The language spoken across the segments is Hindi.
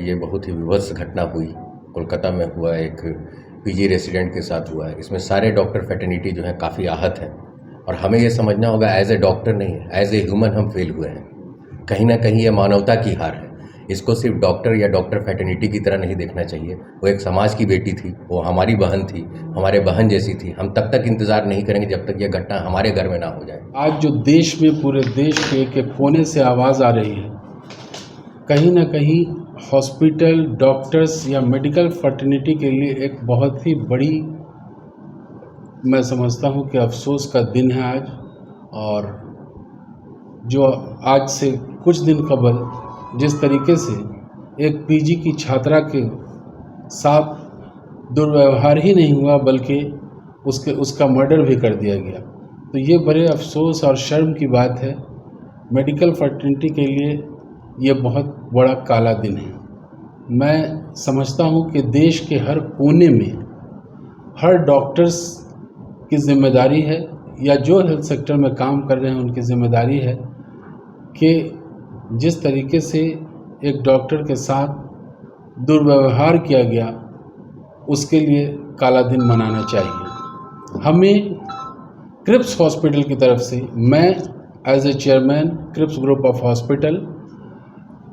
ये बहुत ही विभत्स घटना हुई, कोलकाता में हुआ, एक पीजी रेसिडेंट के साथ हुआ है। इसमें सारे डॉक्टर फैटर्निटी जो है काफ़ी आहत हैं और हमें ये समझना होगा एज ए डॉक्टर नहीं, एज ए ह्यूमन हम फेल हुए हैं। कहीं ना कहीं ये मानवता की हार है। इसको सिर्फ डॉक्टर या डॉक्टर फैटर्निटी की तरह नहीं देखना चाहिए। वो एक समाज की बेटी थी, वो हमारी बहन थी, हमारे बहन जैसी थी। हम तब तक इंतज़ार नहीं करेंगे जब तक ये घटना हमारे घर में ना हो जाए। आज जो देश में, पूरे देश के एक कोने से आवाज़ आ रही है, कहीं ना कहीं हॉस्पिटल, डॉक्टर्स या मेडिकल फर्टिनिटी के लिए एक बहुत ही बड़ी, मैं समझता हूँ कि अफसोस का दिन है आज। और जो आज से कुछ दिन कबल जिस तरीके से एक पीजी की छात्रा के साथ दुर्व्यवहार ही नहीं हुआ बल्कि उसका मर्डर भी कर दिया गया, तो ये बड़े अफसोस और शर्म की बात है। मेडिकल फर्टिनिटी के लिए ये बहुत बड़ा काला दिन है। मैं समझता हूँ कि देश के हर कोने में हर डॉक्टर्स की जिम्मेदारी है, या जो हेल्थ सेक्टर में काम कर रहे हैं उनकी जिम्मेदारी है कि जिस तरीके से एक डॉक्टर के साथ दुर्व्यवहार किया गया, उसके लिए काला दिन मनाना चाहिए। हमें क्रिप्स हॉस्पिटल की तरफ से, मैं एज ए चेयरमैन क्रिप्स ग्रुप ऑफ हॉस्पिटल,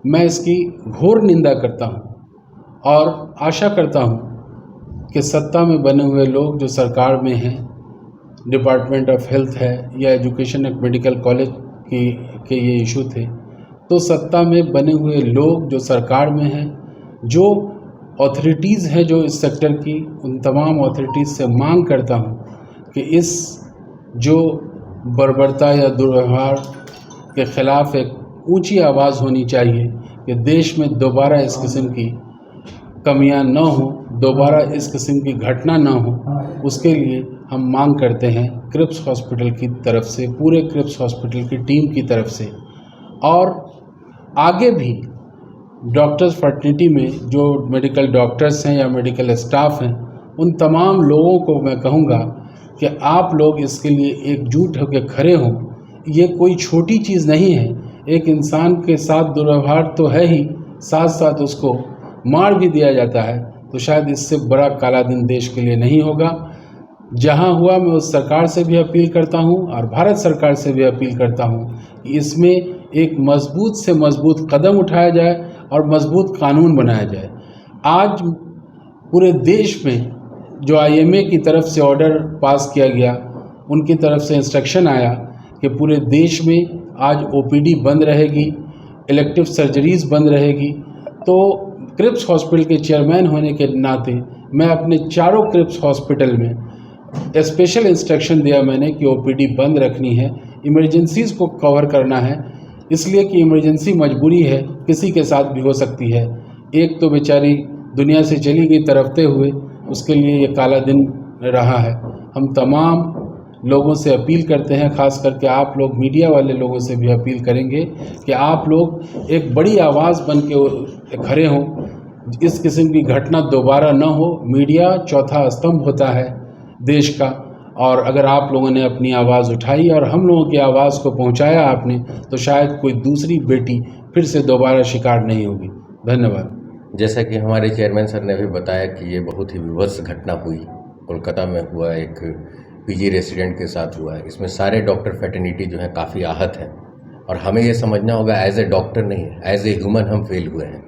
मैं इसकी घोर निंदा करता हूं और आशा करता हूं कि सत्ता में बने हुए लोग जो सरकार में हैं, डिपार्टमेंट ऑफ हेल्थ है या एजुकेशन एंड मेडिकल कॉलेज के ये इशू थे, तो सत्ता में बने हुए लोग जो सरकार में हैं, जो अथॉरिटीज़ हैं जो इस सेक्टर की, उन तमाम अथॉरिटीज़ से मांग करता हूं कि इस जो बर्बरता या दुर्व्यवहार के ख़िलाफ़ एक ऊंची आवाज़ होनी चाहिए कि देश में दोबारा इस किस्म की कमियां न हो, दोबारा इस किस्म की घटना न हो। उसके लिए हम मांग करते हैं क्रिप्स हॉस्पिटल की तरफ से, पूरे क्रिप्स हॉस्पिटल की टीम की तरफ से, और आगे भी डॉक्टर्स फर्टिनिटी में जो मेडिकल डॉक्टर्स हैं या मेडिकल स्टाफ हैं, उन तमाम लोगों को मैं कहूँगा कि आप लोग इसके लिए एकजुट होकर खड़े हों। ये कोई छोटी चीज़ नहीं है। एक इंसान के साथ दुर्व्यवहार तो है ही, साथ साथ उसको मार भी दिया जाता है, तो शायद इससे बड़ा काला दिन देश के लिए नहीं होगा। जहां हुआ, मैं उस सरकार से भी अपील करता हूं और भारत सरकार से भी अपील करता हूं कि इसमें एक मजबूत से मजबूत कदम उठाया जाए और मजबूत कानून बनाया जाए। आज पूरे देश में जो आईएमए की तरफ से ऑर्डर पास किया गया, उनकी तरफ से इंस्ट्रक्शन आया कि पूरे देश में आज ओपीडी बंद रहेगी, इलेक्टिव सर्जरीज बंद रहेगी, तो क्रिप्स हॉस्पिटल के चेयरमैन होने के नाते मैं अपने चारों क्रिप्स हॉस्पिटल में स्पेशल इंस्ट्रक्शन दिया मैंने कि ओपीडी बंद रखनी है, इमरजेंसीज को कवर करना है, इसलिए कि इमरजेंसी मजबूरी है, किसी के साथ भी हो सकती है। एक तो बेचारी दुनिया से चली गई तरफते हुए, उसके लिए ये काला दिन रहा है। हम तमाम लोगों से अपील करते हैं, ख़ास करके आप लोग मीडिया वाले लोगों से भी अपील करेंगे कि आप लोग एक बड़ी आवाज़ बन के खड़े हों, इस किस्म की घटना दोबारा न हो। मीडिया चौथा स्तंभ होता है देश का, और अगर आप लोगों ने अपनी आवाज़ उठाई और हम लोगों की आवाज़ को पहुंचाया आपने, तो शायद कोई दूसरी बेटी फिर से दोबारा शिकार नहीं होगी। धन्यवाद। जैसा कि हमारे चेयरमैन सर ने भी बताया कि ये बहुत ही विभत्स घटना हुई, कोलकाता में हुआ, एक पीजी रेसिडेंट के साथ हुआ है। इसमें सारे डॉक्टर फैटर्निटी जो है काफ़ी आहत हैं और हमें ये समझना होगा एज ए डॉक्टर नहीं, एज ए ह्यूमन हम फेल हुए हैं।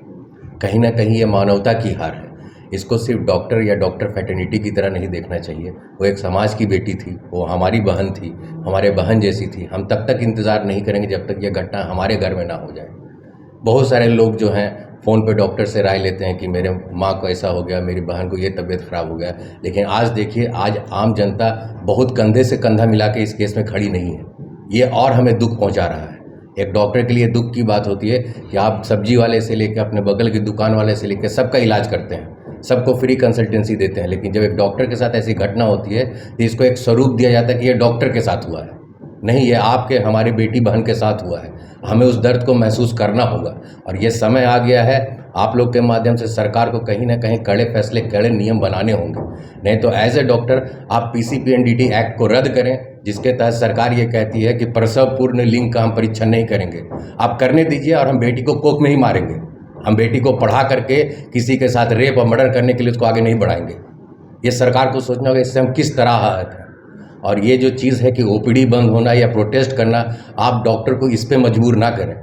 कहीं ना कहीं ये मानवता की हार है। इसको सिर्फ डॉक्टर या डॉक्टर फैटर्निटी की तरह नहीं देखना चाहिए। वो एक समाज की बेटी थी, वो हमारी बहन थी, हमारे बहन जैसी थी। हम तब तक इंतज़ार नहीं करेंगे जब तक ये घटना हमारे घर में ना हो जाए। बहुत सारे लोग जो हैं फ़ोन पे डॉक्टर से राय लेते हैं कि मेरे माँ को ऐसा हो गया, मेरी बहन को ये तबीयत ख़राब हो गया, लेकिन आज देखिए, आज आम जनता बहुत कंधे से कंधा मिला के इस केस में खड़ी नहीं है। ये और हमें दुख पहुंचा रहा है। एक डॉक्टर के लिए दुख की बात होती है कि आप सब्जी वाले से लेकर अपने बगल की दुकान वाले से लेकर सबका इलाज करते हैं, सबको फ्री कंसल्टेंसी देते हैं, लेकिन जब एक डॉक्टर के साथ ऐसी घटना होती है तो इसको एक स्वरूप दिया जाता है कि ये डॉक्टर के साथ हुआ है। नहीं, ये आपके, हमारी बेटी बहन के साथ हुआ है। हमें उस दर्द को महसूस करना होगा और ये समय आ गया है आप लोग के माध्यम से सरकार को कहीं ना कहीं कड़े फैसले, कड़े नियम बनाने होंगे। नहीं तो एज ए डॉक्टर आप पीसीपीएनडीटी एक्ट को रद्द करें, जिसके तहत सरकार ये कहती है कि प्रसव पूर्ण लिंग का हम परीक्षण नहीं करेंगे। आप करने दीजिए और हम बेटी को कोख में ही मारेंगे। हम बेटी को पढ़ा करके किसी के साथ रेप और मर्डर करने के लिए उसको आगे नहीं बढ़ाएंगे। ये सरकार को सोचना होगा इससे हम किस तरह आहत हैं। और ये जो चीज़ है कि ओपीडी बंद होना या प्रोटेस्ट करना, आप डॉक्टर को इस पे मजबूर ना करें।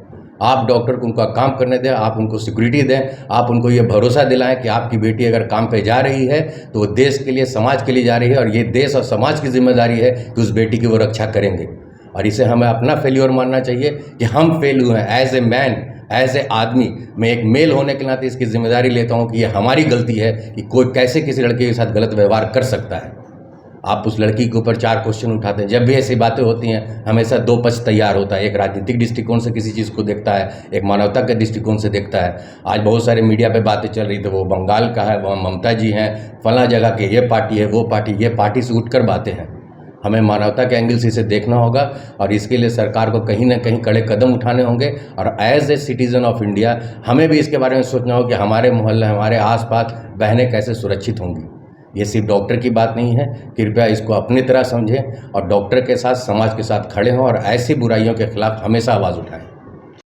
आप डॉक्टर को उनका काम करने दें, आप उनको सिक्योरिटी दें, आप उनको ये भरोसा दिलाएं कि आपकी बेटी अगर काम पे जा रही है तो वो देश के लिए, समाज के लिए जा रही है, और ये देश और समाज की जिम्मेदारी है कि उस बेटी की वो रक्षा करेंगे। और इसे हमें अपना फेल्योर मानना चाहिए कि हम फेल हुए हैं as a man, as a आदमी। मैं एक मेल होने के नाते इसकी जिम्मेदारी लेता हूँ कि ये हमारी गलती है कि कोई कैसे किसी लड़के के साथ गलत व्यवहार कर सकता है। आप उस लड़की के ऊपर 4 क्वेश्चन उठाते हैं। जब भी ऐसी बातें होती हैं हमेशा 2 पक्ष तैयार होता है। एक राजनीतिक दृष्टिकोण से किसी चीज़ को देखता है, एक मानवता के दृष्टिकोण से देखता है। आज बहुत सारे मीडिया पे बातें चल रही थी, वो बंगाल का है, वो ममता जी हैं, फला जगह के, ये पार्टी है, वो पार्टी, ये पार्टी से उठकर बातें हैं। हमें मानवता के एंगल से इसे देखना होगा और इसके लिए सरकार को कहीं ना कहीं कड़े कदम उठाने होंगे। और as a citizen of India हमें भी इसके बारे में सोचना होगा कि हमारे मोहल्ले, हमारे आसपास बहनें कैसे सुरक्षित होंगी। ये सिर्फ डॉक्टर की बात नहीं है। कृपया इसको अपनी तरह समझें और डॉक्टर के साथ, समाज के साथ खड़े हों और ऐसी बुराइयों के खिलाफ हमेशा आवाज़ उठाएं।